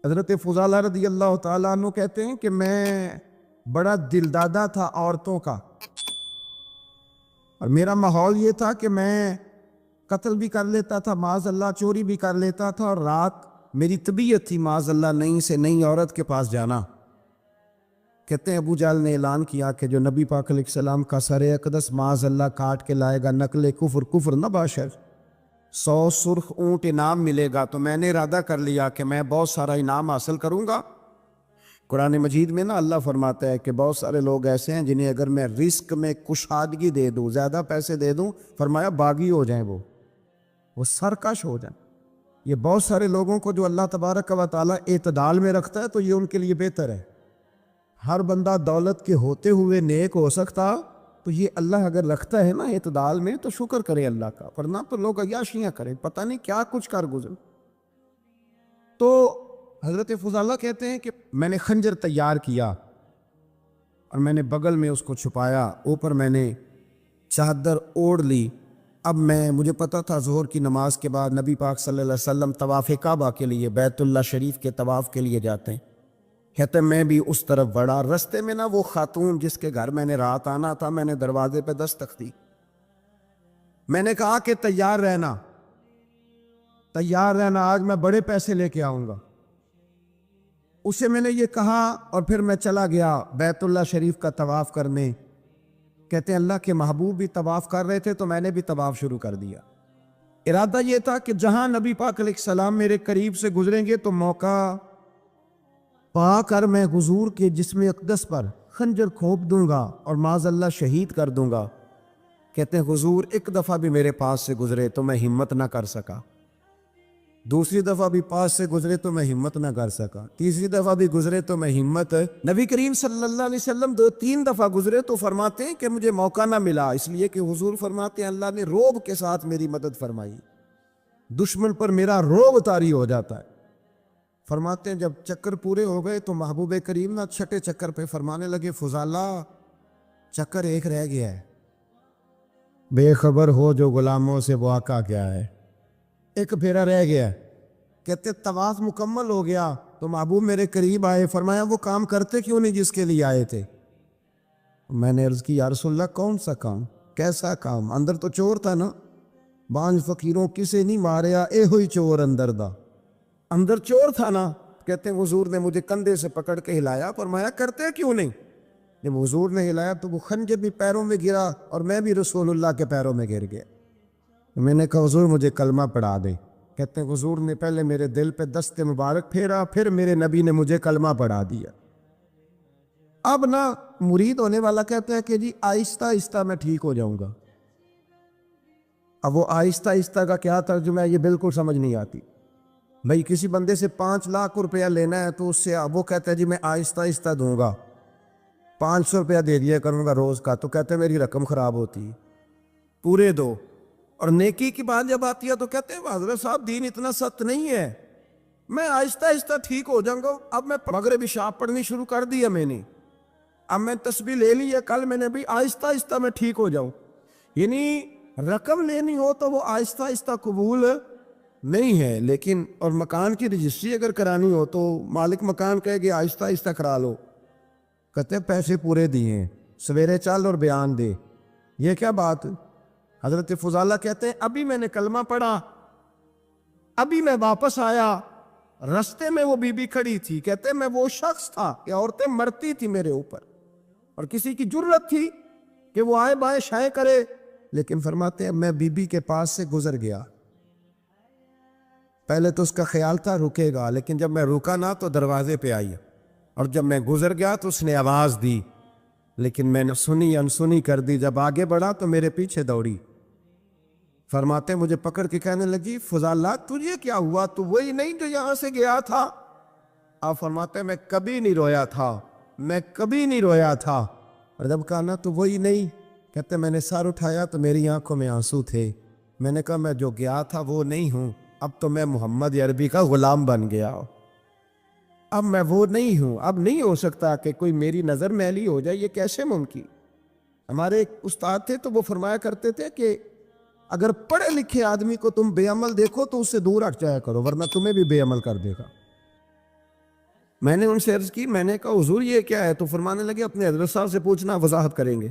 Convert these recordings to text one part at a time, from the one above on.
حضرت فضالہ رضی اللہ تعالیٰ عنہ کہتے ہیں کہ میں بڑا دلدادہ تھا عورتوں کا، اور میرا ماحول یہ تھا کہ میں قتل بھی کر لیتا تھا، معاذ اللہ چوری بھی کر لیتا تھا، اور رات میری طبیعت تھی معاذ اللہ نئی سے نئی عورت کے پاس جانا۔ کہتے ہیں ابو جہل نے اعلان کیا کہ جو نبی پاک علیہ السلام کا سر اقدس معاذ اللہ کاٹ کے لائے گا، نقل کفر کفر نہ باشر، 100 سرخ اونٹ انعام ملے گا۔ تو میں نے ارادہ کر لیا کہ میں بہت سارا انعام حاصل کروں گا۔ قرآن مجید میں نا اللہ فرماتا ہے کہ بہت سارے لوگ ایسے ہیں جنہیں اگر میں رزق میں کشادگی دے دوں، زیادہ پیسے دے دوں، فرمایا باغی ہو جائیں، وہ سرکش ہو جائیں۔ یہ بہت سارے لوگوں کو جو اللہ تبارک و تعالیٰ اعتدال میں رکھتا ہے تو یہ ان کے لیے بہتر ہے۔ ہر بندہ دولت کے ہوتے ہوئے نیک ہو سکتا، تو یہ اللہ اگر رکھتا ہے نا اعتدال میں تو شکر کرے اللہ کا، ورنہ تو لوگ عیاشیاں کریں، پتہ نہیں کیا کچھ کر گزر۔ تو حضرت فضالہ کہتے ہیں کہ میں نے خنجر تیار کیا اور میں نے بغل میں اس کو چھپایا، اوپر میں نے چادر اوڑھ لی۔ اب مجھے پتا تھا ظہر کی نماز کے بعد نبی پاک صلی اللہ علیہ وسلم طواف کعبہ کے لیے، بیت اللہ شریف کے طواف کے لیے جاتے ہیں۔ کہتے ہیں میں بھی اس طرف بڑھا، رستے میں نا وہ خاتون جس کے گھر میں نے رات آنا تھا، میں نے دروازے پہ دستک دی، میں نے کہا کہ تیار رہنا، تیار رہنا، آج میں بڑے پیسے لے کے آؤں گا۔ اسے میں نے یہ کہا اور پھر میں چلا گیا بیت اللہ شریف کا طواف کرنے۔ کہتے ہیں اللہ کے محبوب بھی طواف کر رہے تھے تو میں نے بھی طواف شروع کر دیا۔ ارادہ یہ تھا کہ جہاں نبی پاک علیہ السلام میرے قریب سے گزریں گے تو موقع پا کر میں حضور کے جسم اقدس پر خنجر کھوپ دوں گا اور معاذ اللہ شہید کر دوں گا۔ کہتے ہیں حضور ایک دفعہ بھی میرے پاس سے گزرے تو میں ہمت نہ کر سکا، دوسری دفعہ بھی پاس سے گزرے تو میں ہمت نہ کر سکا، تیسری دفعہ بھی گزرے تو میں ہمت، نبی کریم صلی اللہ علیہ وسلم 2-3 دفعہ گزرے تو فرماتے ہیں کہ مجھے موقع نہ ملا، اس لیے کہ حضور فرماتے ہیں اللہ نے روب کے ساتھ میری مدد فرمائی، دشمن پر میرا روب طاری ہو جاتا ہے۔ فرماتے ہیں جب چکر پورے ہو گئے تو محبوب کریم نہ چھٹے چکر پہ فرمانے لگے فضالہ چکر ایک رہ گیا ہے، بے خبر ہو جو غلاموں سے وہ آقا کیا ہے، ایک پھیرا رہ گیا۔ کہتے طواف مکمل ہو گیا تو محبوب میرے قریب آئے، فرمایا وہ کام کرتے کیوں نہیں جس کے لیے آئے تھے؟ میں نے عرض کی یا رسول اللہ کون سا کام، کیسا کام؟ اندر تو چور تھا نا، بانج فقیروں کسے نہیں ماریا اے ہوئی چور اندر دا، اندر چور تھا نا۔ کہتے ہیں حضور نے مجھے کندھے سے پکڑ کے ہلایا، فرمایا کرتے کیوں نہیں؟ جب حضور نے ہلایا تو وہ خنجر بھی پیروں میں گرا اور میں بھی رسول اللہ کے پیروں میں گر گیا۔ میں نے کہا حضور مجھے کلمہ پڑھا دے۔ کہتے ہیں حضور نے پہلے میرے دل پہ دست مبارک پھیرا، پھر میرے نبی نے مجھے کلمہ پڑھا دیا۔ اب نا مرید ہونے والا کہتا ہے کہ جی آہستہ آہستہ میں ٹھیک ہو جاؤں گا۔ اب وہ آہستہ آہستہ کا کیا ترجمہ ہے یہ بالکل سمجھ نہیں آتی۔ بھئی کسی بندے سے 5 لاکھ روپیہ لینا ہے تو اس سے اب وہ کہتا ہے جی میں آہستہ آہستہ دوں گا، 500 روپیہ دے دیا کروں گا روز کا، تو کہتے ہیں میری رقم خراب ہوتی ہے، پورے دو۔ اور نیکی کی بات جب آتی ہے تو کہتے ہیں حضرت صاحب دین اتنا سخت نہیں ہے، میں آہستہ آہستہ ٹھیک ہو جاؤں گا۔ اب میں مغرب عشاء پڑھنی شروع کر دیا میں نے، اب میں تسبیح لے لی ہے، کل میں نے بھی آہستہ آہستہ میں ٹھیک ہو جاؤں۔ یعنی رقم لینی ہو تو وہ آہستہ آہستہ قبول نہیں ہے، لیکن اور مکان کی رجسٹری اگر کرانی ہو تو مالک مکان کہے گی آہستہ آہستہ کرا لو، کہتے ہیں پیسے پورے دیے ہیں، سویرے چل اور بیان دے، یہ کیا بات؟ حضرت فضالہ کہتے ہیں ابھی میں نے کلمہ پڑھا، ابھی میں واپس آیا، رستے میں وہ بی بی کھڑی تھی، کہتے ہیں میں وہ شخص تھا کہ عورتیں مرتی تھی میرے اوپر اور کسی کی جرت تھی کہ وہ آئے بائیں شائیں کرے، لیکن فرماتے ہیں میں بی بی کے پاس سے گزر گیا، پہلے تو اس کا خیال تھا رکے گا، لیکن جب میں رکا نہ تو دروازے پہ آئی، اور جب میں گزر گیا تو اس نے آواز دی، لیکن میں نے سنی انسنی کر دی، جب آگے بڑھا تو میرے پیچھے دوڑی۔ فرماتے ہیں مجھے پکڑ کے کہنے لگی فضالہ تجھے کیا ہوا، تو وہی نہیں جو یہاں سے گیا تھا؟ آپ فرماتے ہیں میں کبھی نہیں رویا تھا، میں کبھی نہیں رویا تھا، اور جب کہا نا تو وہی نہیں، کہتے میں نے سر اٹھایا تو میری آنکھوں میں آنسو تھے، میں نے کہا میں جو گیا تھا وہ نہیں ہوں، اب تو میں محمد عربی کا غلام بن گیا ہوں، اب میں وہ نہیں ہوں، اب نہیں ہو سکتا کہ کوئی میری نظر میلی ہو جائے، یہ کیسے ممکن؟ ہمارے ایک استاد تھے تو وہ فرمایا کرتے تھے کہ اگر پڑھے لکھے آدمی کو تم بے عمل دیکھو تو اس سے دور ہٹ جایا کرو ورنہ تمہیں بھی بے عمل کر دے گا۔ میں نے ان سے عرض کی، میں نے کہا حضور یہ کیا ہے؟ تو فرمانے لگے اپنے حضرت صاحب سے پوچھنا، وضاحت کریں گے۔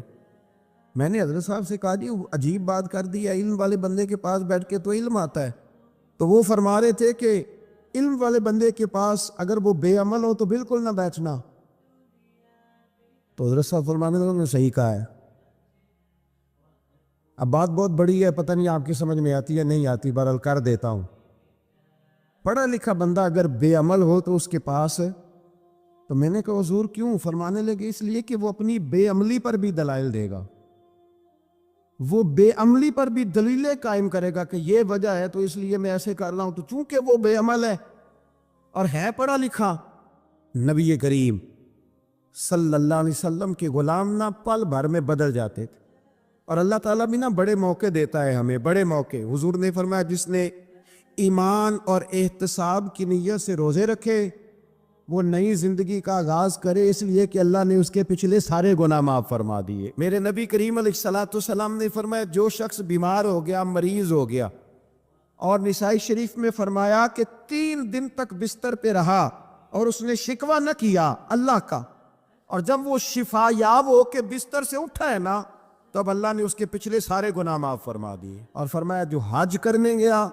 میں نے حضرت صاحب سے کہا جی عجیب بات کر دی ہے، علم والے بندے کے پاس بیٹھ کے تو علم آتا ہے۔ تو وہ فرما رہے تھے کہ علم والے بندے کے پاس اگر وہ بے عمل ہو تو بالکل نہ بیٹھنا۔ تو حضرت صاحب فرمانے لگے نے صحیح کہا ہے۔ اب بات بہت بڑی ہے، پتہ نہیں آپ کی سمجھ میں آتی ہے نہیں آتی، بہرحال کر دیتا ہوں۔ پڑھا لکھا بندہ اگر بے عمل ہو تو اس کے پاس، تو میں نے کہا حضور کیوں؟ فرمانے لگے اس لیے کہ وہ اپنی بے عملی پر بھی دلائل دے گا، وہ بے عملی پر بھی دلیلیں قائم کرے گا کہ یہ وجہ ہے تو اس لیے میں ایسے کر رہا ہوں۔ تو چونکہ وہ بے عمل ہے اور ہے پڑھا لکھا، نبی کریم صلی اللہ علیہ وسلم کے غلام نہ پل بھر میں بدل جاتے تھے۔ اور اللہ تعالیٰ بھی بڑے موقع دیتا ہے ہمیں، بڑے موقع۔ حضور نے فرمایا جس نے ایمان اور احتساب کی نیت سے روزے رکھے وہ نئی زندگی کا آغاز کرے، اس لیے کہ اللہ نے اس کے پچھلے سارے گناہ معاف فرما دیے۔ میرے نبی کریم علیہ الصلوۃ والسلام نے فرمایا جو شخص بیمار ہو گیا، مریض ہو گیا، اور نسائی شریف میں فرمایا کہ 3 دن تک بستر پہ رہا اور اس نے شکوہ نہ کیا اللہ کا، اور جب وہ شفا یاب ہو کے بستر سے اٹھا ہے نا، تب اللہ نے اس کے پچھلے سارے گناہ معاف فرما دیے۔ اور فرمایا جو حج کرنے گیا،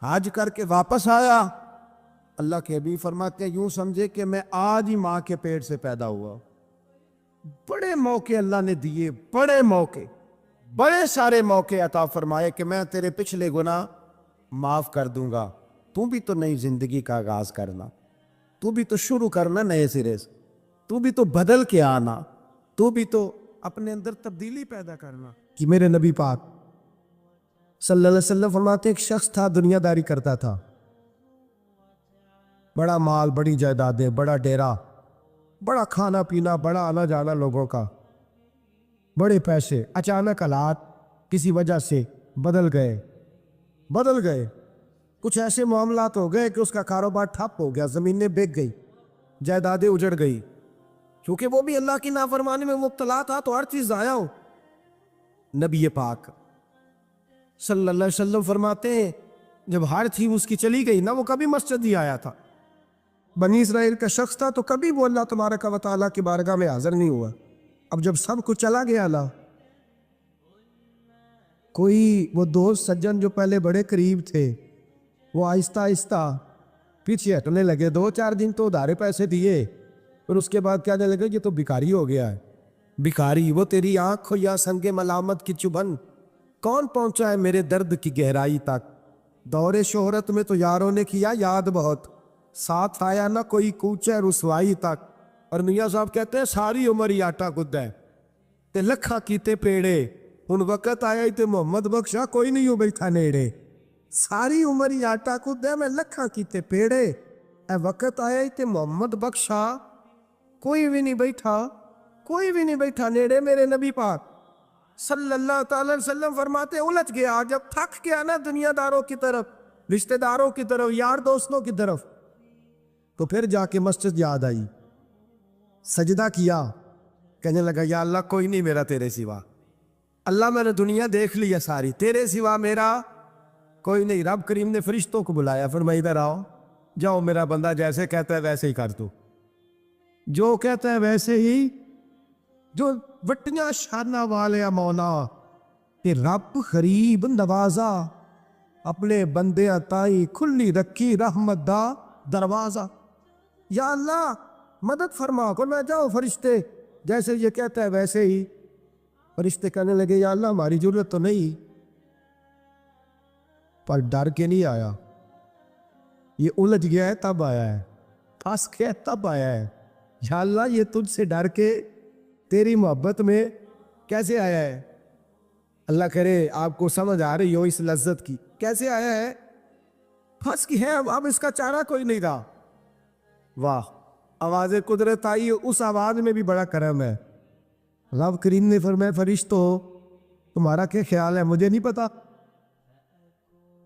حج کر کے واپس آیا، اللہ کے حبیب فرماتے ہیں یوں سمجھے کہ میں آج ہی ماں کے پیٹ سے پیدا ہوا۔ بڑے موقع اللہ نے دیے، بڑے موقع، بڑے سارے موقع عطا فرمائے کہ میں تیرے پچھلے گناہ معاف کر دوں گا، تو بھی تو نئی زندگی کا آغاز کرنا، تو بھی تو شروع کرنا نئے سرے سے، تو بھی تو بدل کے آنا، تو بھی تو اپنے اندر تبدیلی پیدا کرنا۔ کہ میرے نبی پاک صلی اللہ علیہ وسلم فرماتے ایک شخص تھا دنیا داری کرتا تھا، بڑا مال، بڑی جائیدادیں، بڑا ڈیرا، بڑا کھانا پینا، بڑا آنا جانا لوگوں کا، بڑے پیسے۔ اچانک حالات کسی وجہ سے بدل گئے، کچھ ایسے معاملات ہو گئے کہ اس کا کاروبار ٹھپ ہو گیا، زمینیں بک گئی، جائیدادیں اجڑ گئی، کیونکہ وہ بھی اللہ کی نافرمانی میں مبتلا تھا تو ہر چیز ضائع ہو۔ نبی پاک صلی اللہ علیہ وسلم فرماتے ہیں جب ہر چیز اس کی چلی گئی نا، وہ کبھی مسجد ہی آیا تھا، بنی اسرائیل کا شخص تھا، تو کبھی وہ اللہ تبارک و تعالیٰ کی بارگاہ میں حاضر نہیں ہوا۔ اب جب سب کچھ چلا گیا نا، کوئی وہ دوست سجن جو پہلے بڑے قریب تھے وہ آہستہ آہستہ پیچھے ہٹنے لگے، 2-4 دن تو ادھارے پیسے دیے، پھر اس کے بعد کہنے لگے یہ تو بھکاری ہو گیا ہے۔ بھکاری، وہ تیری آنکھ ہو یا سنگ ملامت کی چبھن، کون پہنچا ہے میرے درد کی گہرائی تک؟ دور شہرت میں تو یاروں نے کیا یاد بہت، ساتھ آیا نہ کوئی کوچے رسوائی تک۔ اور میاں صاحب کہتے ہیں ساری عمر ہی آٹا گدا ہے تے لکھاں کیتے پیڑے، ہن وقت آیا ہی تے محمد بخشا کوئی نہیں ہو بیٹھا نیڑے۔ ساری عمر ہی آٹا گدا ہے، میں لکھاں کیتے پیڑے، اے وقت آیا ہی تے محمد بخشا کوئی بھی نہیں بیٹھا نیڑے۔ میرے نبی پاک صلی اللہ تعالی وسلم فرماتے الجھ گیا، جب تھک گیا نا دنیا داروں کی طرف، رشتہ داروں کی طرف، یار دوستوں کی طرف، تو پھر جا کے مسجد یاد آئی، سجدہ کیا، کہنے لگا یا اللہ کوئی نہیں میرا تیرے سوا، اللہ میں نے دنیا دیکھ لی ہے ساری، تیرے سوا میرا کوئی نہیں۔ رب کریم نے فرشتوں کو بلایا، فرمایا ادھر آؤ، جاؤ میرا بندہ جیسے کہتا ہے ویسے ہی کر دو، جو کہتا ہے ویسے ہی، جو وٹیاں شانہ والے مولا کہ رب غریب نوازا، اپنے بندے تائی کھلی رکھی رحمت دا دروازہ۔ یا اللہ مدد فرما کو، میں جاؤ فرشتے جیسے یہ کہتا ہے ویسے ہی۔ فرشتے کہنے لگے یا اللہ ہماری ضرورت تو نہیں، پر ڈر کے نہیں آیا، یہ الجھ گیا ہے تب آیا ہے، پھنس گیا تب آیا ہے۔ یا اللہ یہ تجھ سے ڈر کے تیری محبت میں کیسے آیا ہے؟ اللہ کرے آپ کو سمجھ آ رہی ہو اس لذت کی، کیسے آیا ہے؟ پھنس کی ہے، اب اس کا چارہ کوئی نہیں رہا۔ واہ، آواز قدرت آئی، اس آواز میں بھی بڑا کرم ہے۔ رب کریم نے فرمایا فرشتوں تمہارا کیا خیال ہے؟ مجھے نہیں پتا،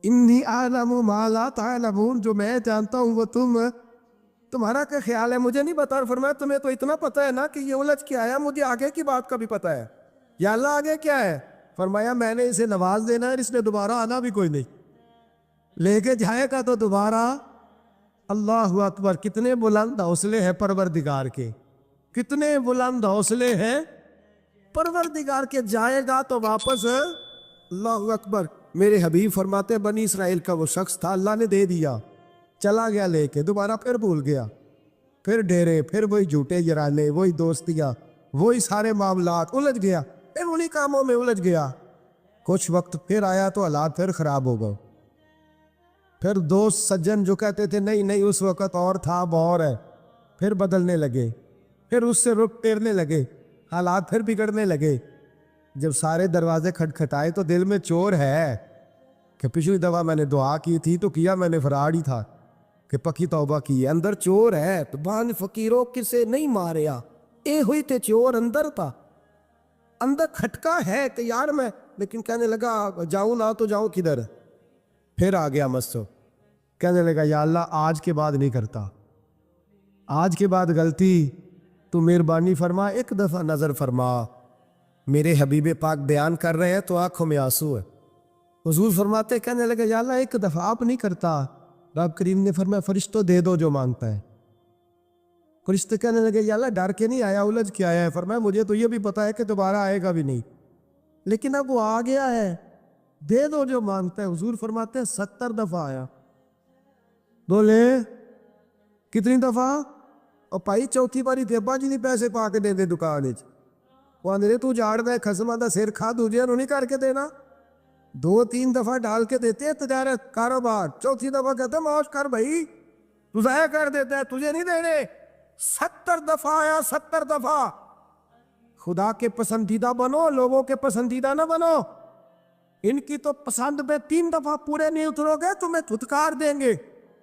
انی اعلم ما لا تعلمون، جو میں جانتا ہوں وہ تمہارا کیا خیال ہے مجھے نہیں پتا۔ اور فرمایا تمہیں تو اتنا پتا ہے نا کہ یہ الجھ کے آیا، مجھے آگے کی بات کا بھی پتا ہے۔ یا اللہ آگے کیا ہے؟ فرمایا میں نے اسے نواز دینا ہے، اس نے دوبارہ آنا بھی کوئی نہیں، لے کے جائے گا تو دوبارہ اللہ اکبر، کتنے بلند حوصلے ہیں پروردگار کے، کتنے بلند حوصلے ہیں پروردگار کے. جائے گا تو واپس ہے. اللہ اکبر. میرے حبیب فرماتے ہیں بنی اسرائیل کا وہ شخص تھا، اللہ نے دے دیا، چلا گیا لے کے، دوبارہ پھر بھول گیا، پھر ڈیرے، پھر وہی جھوٹے جرانے، وہی دوستیاں، وہی سارے معاملات، الجھ گیا، پھر انہی کاموں میں الجھ گیا. کچھ وقت پھر آیا تو حالات پھر خراب ہو گئے. پھر دوست سجن جو کہتے تھے نہیں نہیں اس وقت اور تھا اب اور ہے، پھر بدلنے لگے، پھر اس سے رخ پھیرنے لگے، حالات پھر بگڑنے لگے. جب سارے دروازے کھٹکھٹائے تو دل میں چور ہے کہ پچھلی دفعہ میں نے دعا کی تھی تو کیا میں نے فراڈ ہی تھا کہ پکی توبہ کی ہے. اندر چور ہے تو بان فقیروں کسے نہیں ماریا، اے ہوئی تے چور اندر تھا، اندر کھٹکا ہے کہ یار میں، لیکن کہنے لگا جاؤں نہ تو جاؤں کدھر. پھر آ گیا مسو، کہنے لگا یا اللہ آج کے بعد نہیں کرتا، آج کے بعد غلطی تو مہربانی فرما، ایک دفعہ نظر فرما. میرے حبیب پاک بیان کر رہے ہیں تو آنکھوں میں آنسو ہے. حضور فرماتے کہنے لگے یا اللہ ایک دفعہ آپ نہیں کرتا. رب کریم نے فرمایا فرشتوں دے دو جو مانگتا ہے. فرشتے کہنے لگے یا اللہ ڈر کے نہیں آیا، الجھ کے آیا ہے. فرمایا مجھے تو یہ بھی پتا ہے کہ دوبارہ آئے گا بھی نہیں، لیکن اب وہ آ گیا ہے، دے دو جو مانگتا ہے. حضور فرماتے ہیں 70 دفعہ آیا. بولے کتنی دفعہ؟ اور پائی چوتھی باری دیبا جی نہیں پیسے پا کے دے دے دکان وچ. وہ آندھے تو جاڑ دے خسمہ دا سر کھا دوجے نہیں کر کے دینا. 2-3 دفعہ ڈال کے دیتے ہیں تجارت کاروبار، چوتھی دفعہ کہتے ہیں معاش کر بھائی، تو ضائع کر دیتا ہے، تجھے نہیں دینے. 70 دفعہ آیا، 70 دفعہ. خدا کے پسندیدہ بنو، لوگوں کے پسندیدہ نہ بنو. ان کی تو پسند پہ 3 دفعہ پورے نہیں اترو گے تمہیں دھتکار دیں گے،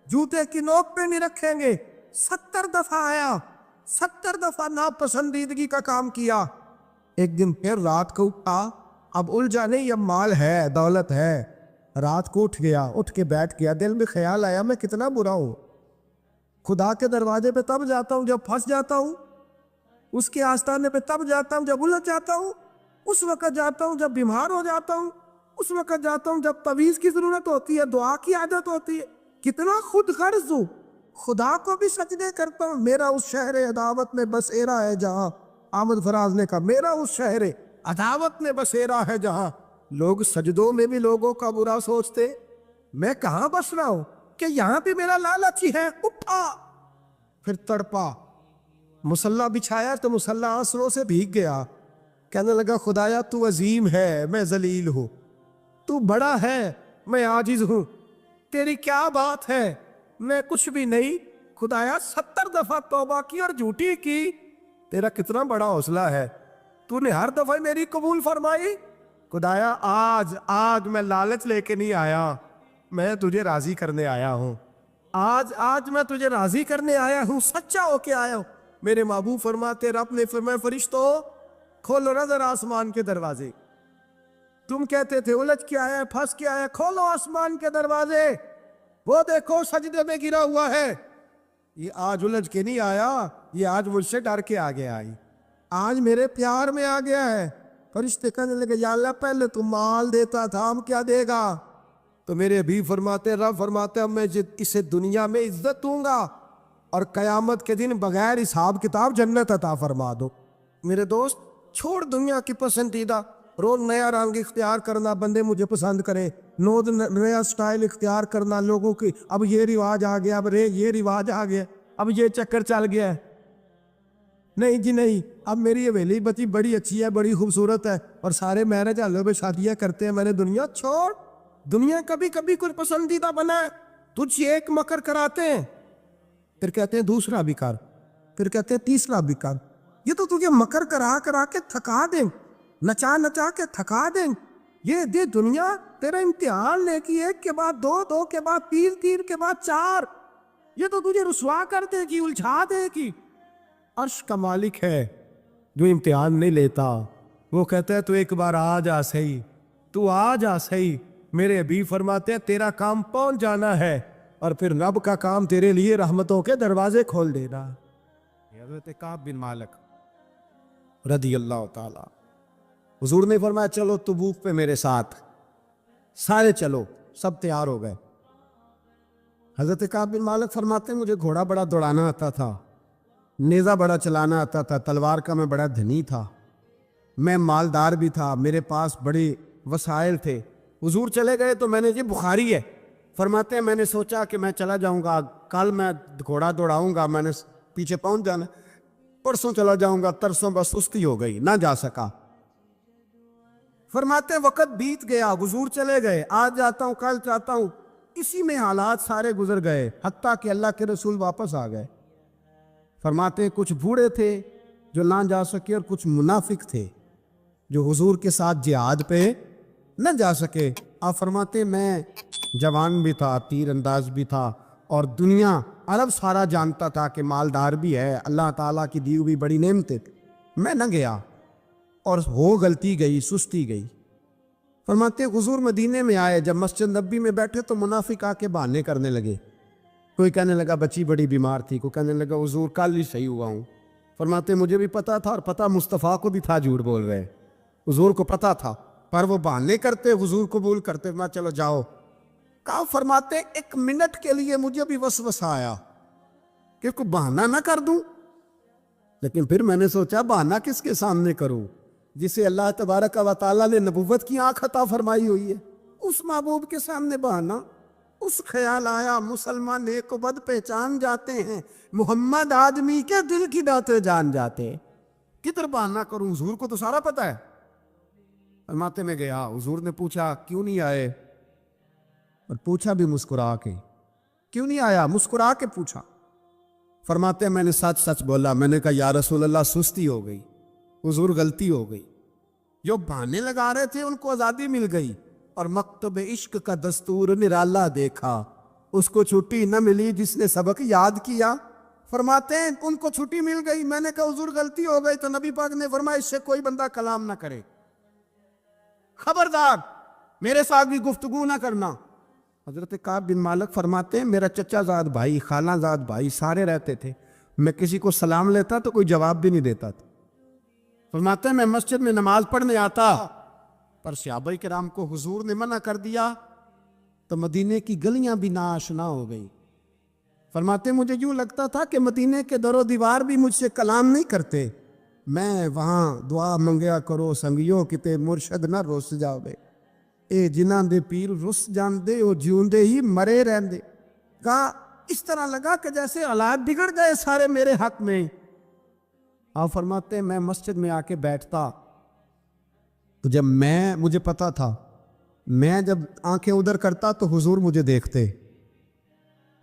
جوتے کی نوک پہ نہیں رکھیں گے. 70 دفعہ آیا، 70 دفعہ ناپسندیدگی کا کام کیا. ایک دن پھر رات کو اٹھا، اب الجھا نہیں، اب مال ہے، دولت ہے. رات کو اٹھ گیا، اٹھ کے بیٹھ گیا، دل میں خیال آیا میں کتنا برا ہوں. خدا کے دروازے پہ تب جاتا ہوں جب پھنس جاتا ہوں، اس کے آستانے پہ تب جاتا ہوں جب الجھ جاتا ہوں، اس وقت جاتا ہوں جب بیمار ہو جاتا ہوں، اس وقت جاتا ہوں جب تعویذ کی ضرورت ہوتی ہے، دعا کی عادت ہوتی ہے. کتنا خود غرض ہوں، خدا کو بھی سجدے کرتا ہوں. میرا اس شہر عداوت میں بسیرا ہے جہاں، احمد فراز نے کہا میرا اس شہر عداوت میں بسیرا ہے جہاں. لوگ سجدوں میں بھی لوگوں کا برا سوچتے، میں کہاں بس رہا ہوں کہ یہاں بھی میرا لالچ ہی ہے. اٹھا، پھر تڑپا، مصلی بچھایا تو مصلی آنسوؤں سے بھیگ گیا. کہنے لگا خدایا تو عظیم ہے، میں ذلیل ہوں، تو بڑا ہے، میں عاجز ہوں، تیری کیا بات ہے، میں کچھ بھی نہیں. خدایا 70 دفعہ توبہ کی اور جھوٹی کی، تیرا کتنا بڑا حوصلہ ہے، تو نے ہر دفعہ میری قبول فرمائی. خدایا آج میں لالچ لے کے نہیں آیا، میں تجھے راضی کرنے آیا ہوں. آج میں تجھے راضی کرنے آیا ہوں، سچا ہو کے آیا ہوں. میرے محبوب فرماتے رب نے فرمایا فرشتوں کھولو نظر آسمان کے دروازے. تم کہتے تھے الجھ کے آیا ہے، پھنس کے آیا ہے، کھولو آسمان کے دروازے، وہ دیکھو سجدے میں گرا ہوا ہے. یہ آج الجھ کے نہیں آیا، یہ آج مجھ سے ڈر کے آگے آئی، آج میرے پیار میں آ گیا ہے. فرشتے کہنے لگے یا اللہ پہلے تو مال دیتا تھا، ہم کیا دے گا؟ تو میرے حبیب فرماتے رب فرماتے اب میں اسے دنیا میں عزت دوں گا اور قیامت کے دن بغیر حساب کتاب جنت عطا فرما دو. میرے دوست چھوڑ دنیا کی پسندیدہ، روز نیا رنگ اختیار کرنا، بندے مجھے پسند کریں، نیا سٹائل اختیار کرنا لوگوں کی، اب یہ رواج آ گیا، اب یہ رواج آ گیا، اب یہ چکر چل گیا ہے. نہیں جی نہیں، اب میری حویلی بچی بڑی اچھی ہے، بڑی خوبصورت ہے، اور سارے میرج ہالوں پہ شادیاں کرتے ہیں، میں نے دنیا چھوڑ. دنیا کبھی کبھی کچھ پسندیدہ بنا ہے، تجھ ایک مکر کراتے ہیں، پھر کہتے ہیں دوسرا بھی کر، پھر کہتے ہیں تیسرا بھی کر. یہ تو تجھے مکر کرا کے تھکا دیں، نچا کے تھکا دیں. یہ دے دنیا تیرا امتحان لے کی، ایک کے بعد دو کے بعد تین کے بعد 4. یہ تو تجھے رسوا کر دے گی، الجھا دے گی. عرش کا مالک ہے جو امتحان نہیں لیتا، وہ کہتا ہے تو ایک بار آ جا صحیح، تو آ جا صحیح. میرے حبیب فرماتے ہیں تیرا کام پہنچ جانا ہے، اور پھر رب کا کام تیرے لیے رحمتوں کے دروازے کھول دینا. حضرت کعب بن مالک رضی اللہ تعالی، حضور نے فرمایا چلو تبوک پہ میرے ساتھ، سارے چلو، سب تیار ہو گئے. حضرت کعب بن مالک فرماتے ہیں مجھے گھوڑا بڑا دوڑانا آتا تھا، نیزہ بڑا چلانا آتا تھا، تلوار کا میں بڑا دھنی تھا، میں مالدار بھی تھا، میرے پاس بڑے وسائل تھے۔ حضور چلے گئے تو میں نے جی بخاری ہے، فرماتے ہیں میں نے سوچا کہ میں چلا جاؤں گا، کل میں گھوڑا دوڑاؤں گا، میں نے پیچھے پہنچ جانا، پرسوں چلا جاؤں گا، ترسوں بس سستی ہو گئی، نہ جا سکا۔ فرماتے ہیں وقت بیت گیا، حضور چلے گئے، آج جاتا ہوں کل چاہتا ہوں، اسی میں حالات سارے گزر گئے، حتیٰ کہ اللہ کے رسول واپس آ گئے۔ فرماتے ہیں کچھ بوڑھے تھے جو نہ جا سکے اور کچھ منافق تھے جو حضور کے ساتھ جہاد پہ نہ جا سکے۔ آپ فرماتے ہیں میں جوان بھی تھا، تیر انداز بھی تھا، اور دنیا عرب سارا جانتا تھا کہ مالدار بھی ہے، اللہ تعالیٰ کی دی ہوئی بڑی نعمتیں تھی، میں نہ گیا اور ہو غلطی گئی، سستی گئی۔ فرماتے ہیں حضور مدینے میں آئے، جب مسجد نبی میں بیٹھے تو منافق آ کے بہانے کرنے لگے، کوئی کہنے لگا بچی بڑی بیمار تھی، کوئی کہنے لگا حضور کل ہی صحیح ہوا ہوں۔ فرماتے ہیں مجھے بھی پتا تھا اور پتا مصطفیٰ کو بھی تھا جھوٹ بول رہے، حضور کو پتا تھا، پر وہ بہانے کرتے، حضور قبول کرتے، میں چلو جاؤ۔ کہا فرماتے ہیں ایک منٹ کے لیے مجھے بھی وسوسہ آیا کہ کوئی بہانہ نہ کر دوں، لیکن پھر میں نے سوچا بہانہ کس کے سامنے کروں جسے اللہ تبارک و تعالیٰ نے نبوت کی آنکھ عطا فرمائی ہوئی ہے، اس محبوب کے سامنے بہانہ۔ اس خیال آیا مسلمان نیک و بد پہچان جاتے ہیں، محمد آدمی کے دل کی باتیں جان جاتے، کدھر بہانہ کروں، حضور کو تو سارا پتا ہے۔ فرماتے میں گیا، حضور نے پوچھا کیوں نہیں آئے، اور پوچھا بھی مسکرا کے، کیوں نہیں آیا، مسکرا کے پوچھا۔ فرماتے ہیں میں نے سچ سچ بولا، میں نے کہا یا رسول اللہ سستی ہو گئی، حضور غلطی ہو گئی، جو بہانے لگا رہے تھے ان کو آزادی مل گئی، اور مکتب عشق کا دستور نرالا دیکھا، اس کو چھٹی نہ ملی جس نے سبق یاد کیا۔ فرماتے ہیں ان کو چھٹی مل گئی، میں نے کہا حضور غلطی ہو گئی، تو نبی پاک نے فرمایا اس سے کوئی بندہ کلام نہ کرے، خبردار میرے ساتھ بھی گفتگو نہ کرنا۔ حضرت کعب بن مالک فرماتے ہیں میرا چچا زاد بھائی، خالہ زاد بھائی سارے رہتے تھے، میں کسی کو سلام لیتا تو کوئی جواب بھی نہیں دیتا تھا۔ فرماتے ہیں میں مسجد میں نماز پڑھنے آتا، پر صحابہ کرام کو حضور نے منع کر دیا تو مدینے کی گلیاں بھی ناآشنا ہو گئی۔ فرماتے ہیں مجھے یوں لگتا تھا کہ مدینے کے در و دیوار بھی مجھ سے کلام نہیں کرتے، میں وہاں دعا منگیا کرو سنگیو کتے مرشد نہ رس جاوے، اے جنہاں دے پیر رس جاندے او جیوندے ہی مرے رہندے۔ کہا اس طرح لگا کہ جیسے حالات بگڑ گئے سارے میرے حق میں۔ آپ فرماتے ہیں میں مسجد میں آ کے بیٹھتا تو جب مجھے پتا تھا میں جب آنکھیں ادھر کرتا تو حضور مجھے دیکھتے،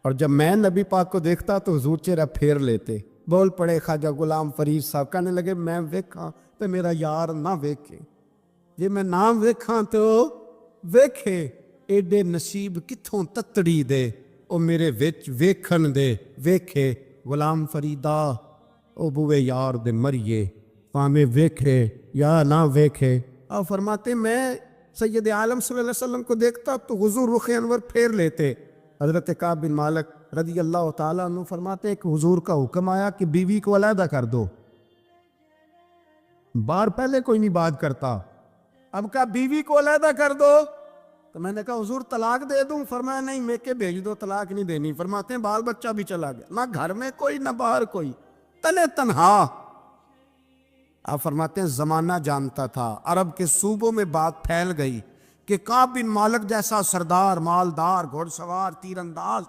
اور جب میں نبی پاک کو دیکھتا تو حضور چہرہ پھیر لیتے۔ بول پڑے خواجہ غلام فرید صاحب، کہنے لگے میں ویکھاں تو میرا یار نہ ویکھے، جی میں نہ ویکھاں تو ویکھے، ایڈے نصیب کتھوں تتڑی دے او میرے وچ ویکھن دے ویکھے، غلام فریدا او بوے یار دے مریے پامے ویکھے یا نہ ویکھے۔ اور فرماتے میں سید عالم صلی اللہ علیہ وسلم کو دیکھتا تو حضور رخ انور پھیر لیتے۔ حضرت کعب بن مالک رضی اللہ تعالیٰ عنہ فرماتے ہیں کہ حضور کا حکم آیا کہ بیوی کو علیحدہ کر دو، بار پہلے کوئی نہیں بات کرتا، اب کہا بیوی کو علیحدہ کر دو، تو میں نے کہا حضور طلاق دے دوں، فرمایا نہیں میکے بھیج دو، طلاق نہیں دینی۔ فرماتے ہیں بال بچہ بھی چلا گیا، نہ گھر میں کوئی نہ باہر کوئی، تنے تنہا۔ آپ فرماتے ہیں زمانہ جانتا تھا، عرب کے صوبوں میں بات پھیل گئی کہ کعب بن مالک جیسا سردار، مالدار، گھوڑ سوار، تیر انداز،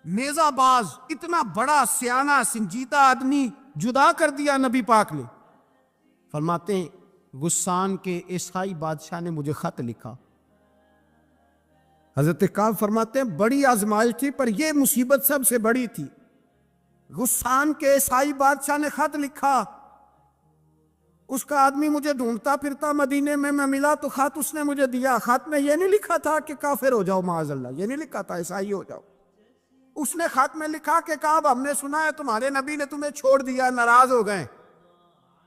نیزہ باز، اتنا بڑا سیانہ سنجیدہ آدمی جدا کر دیا نبی پاک نے۔ فرماتے ہیں غسان کے عیسائی بادشاہ نے مجھے خط لکھا۔ حضرت کعب فرماتے ہیں بڑی آزمائش تھی پر یہ مصیبت سب سے بڑی تھی۔ غسان کے عیسائی بادشاہ نے خط لکھا، اس کا آدمی مجھے ڈھونڈتا پھرتا مدینے میں، میں ملا تو خط اس نے مجھے دیا۔ خط میں یہ نہیں لکھا تھا کہ کافر ہو جاؤ معاذ اللہ، یہ نہیں لکھا تھا عیسائی ہو جاؤ، اس نے خط میں لکھا کہ کعب ہم نے سنا ہے تمہارے نبی نے تمہیں چھوڑ دیا، ناراض ہو گئے،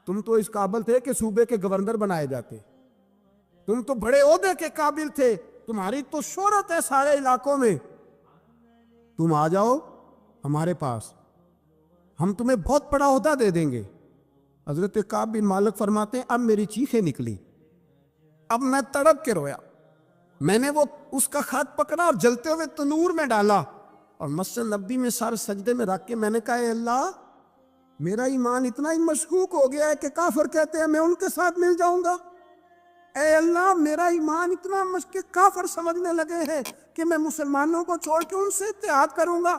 تم تو اس قابل تھے کہ صوبے کے گورنر بنائے جاتے، تم تو بڑے عہدے کے قابل تھے، تمہاری تو شہرت ہے سارے علاقوں میں، تم آ جاؤ ہمارے پاس، ہم تمہیں بہت بڑا عہدہ دے دیں گے۔ حضرت کعب بن مالک فرماتے ہیں اب میری چیخیں نکلی، اب میں تڑپ کے رویا، میں نے وہ اس کا خط پکڑا اور جلتے ہوئے تنور میں ڈالا اور مسجد نبی میں سر سجدے میں رکھ کے میں نے کہا اے اللہ میرا ایمان اتنا ہی مشکوک ہو گیا ہے کہ کافر کہتے ہیں میں ان کے ساتھ مل جاؤں گا. اے اللہ میرا ایمان اتنا مشکوک کافر سمجھنے لگے ہیں کہ میں مسلمانوں کو چھوڑ کے ان سے اتحاد کروں گا.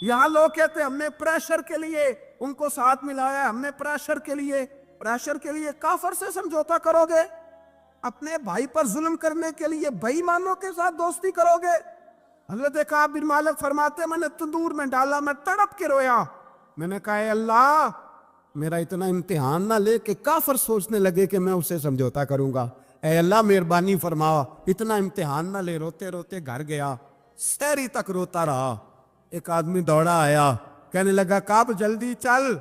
یہاں لوگ کہتے ہیں ہم نے پریشر کے لیے ان کو ساتھ ملایا, ہم نے پریشر کے لیے کافر سے سمجھوتا کرو گے, اپنے بھائی پر ظلم کرنے کے لیے بے ایمانوں کے ساتھ دوستی کرو گے. حضرت کعب بن مالک فرماتے میں نے تندور میں ڈالا, میں تڑپ کے رویا. میں نے کہا اے اللہ میرا اتنا امتحان نہ لے کہ کافر سوچنے لگے کہ میں اسے سمجھوتا کروں گا. اے اللہ مہربانی فرما, اتنا امتحان نہ لے. روتے روتے گھر گیا, سحری تک روتا رہا. ایک آدمی دوڑا آیا, کہنے لگا کعب جلدی چل,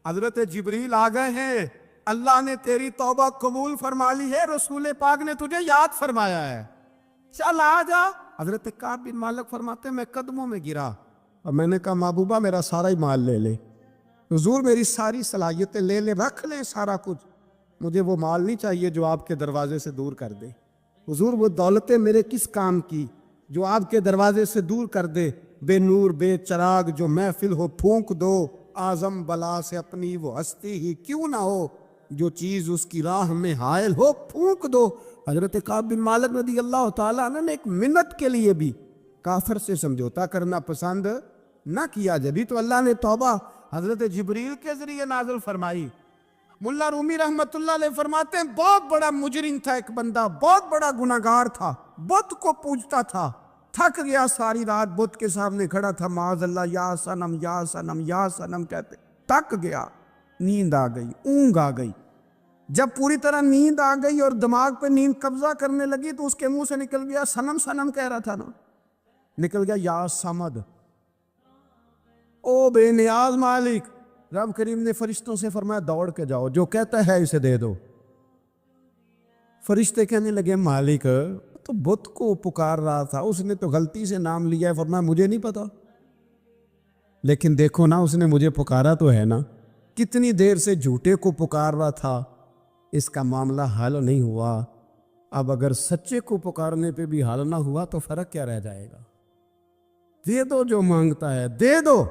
حضرت جبریل آ گئے ہیں, اللہ نے تیری توبہ قبول فرما لی ہے, رسول پاک نے تجھے یاد فرمایا ہے, چل آ جا. حضرت کعب بن مالک فرماتے میں قدموں میں گرا اور میں نے کہا محبوبہ میرا سارا ہی مال لے لے, حضور میری ساری صلاحیتیں لے لے, رکھ لے سارا کچھ, مجھے وہ مال نہیں چاہیے جو آپ کے دروازے سے دور کر دے. حضور وہ دولتیں میرے کس کام کی جو آپ کے دروازے سے دور کر دے. بے نور بے چراغ جو محفل ہو پھونک دو, اعظم بلا سے اپنی وہ ہستی ہی کیوں نہ ہو, جو چیز اس کی راہ میں حائل ہو پھونک دو. حضرت کعب بن مالک رضی اللہ تعالیٰ عنہ نے ایک منٹ کے لیے بھی کافر سے سمجھوتا کرنا پسند نہ کیا. جبھی تو اللہ نے توبہ حضرت جبریل کے ذریعے نازل فرمائی. ملا رومی رحمت اللہ علیہ فرماتے ہیں بہت بڑا مجرم تھا ایک بندہ, بہت بڑا گناہگار تھا, بت کو پوجتا تھا, تھک گیا, ساری رات بت کے سامنے کھڑا تھا, معاذ اللہ یا صنم یا صنم یا صنم کہتے, تھک گیا, نیند آ گئی, اونگ آ گئی. جب پوری طرح نیند آ گئی اور دماغ پہ نیند قبضہ کرنے لگی تو اس کے منہ سے نکل گیا, صنم صنم کہہ رہا تھا نا, نکل گیا یا صمد, او بے نیاز مالک. رب کریم نے فرشتوں سے فرمایا دوڑ کے جاؤ, جو کہتا ہے اسے دے دو. فرشتے کہنے لگے مالک تو بت کو پکار رہا تھا, اس نے تو غلطی سے نام لیا ہے. فرمایا مجھے نہیں پتا, لیکن دیکھو نا اس نے مجھے پکارا تو ہے نا, کتنی دیر سے جھوٹے کو پکار رہا تھا, اس کا معاملہ حل نہیں ہوا. اب اگر سچے کو پکارنے پہ بھی حل نہ ہوا تو فرق کیا رہ جائے گا. دے دو جو مانگتا ہے دے دو.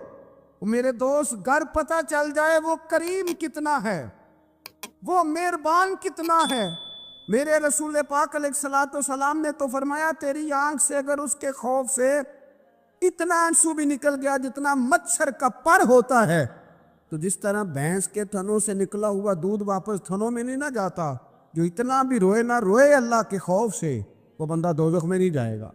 میرے دوست گر پتہ چل جائے وہ کریم کتنا ہے, وہ مہربان کتنا ہے. میرے رسول پاک علیہ الصلوۃ والسلام نے تو فرمایا تیری آنکھ سے اگر اس کے خوف سے اتنا آنسو بھی نکل گیا جتنا مچھر کا پر ہوتا ہے, تو جس طرح بھینس کے تھنوں سے نکلا ہوا دودھ واپس تھنوں میں نہیں نہ جاتا, جو اتنا بھی روئے نہ روئے اللہ کے خوف سے, وہ بندہ دوزخ میں نہیں جائے گا.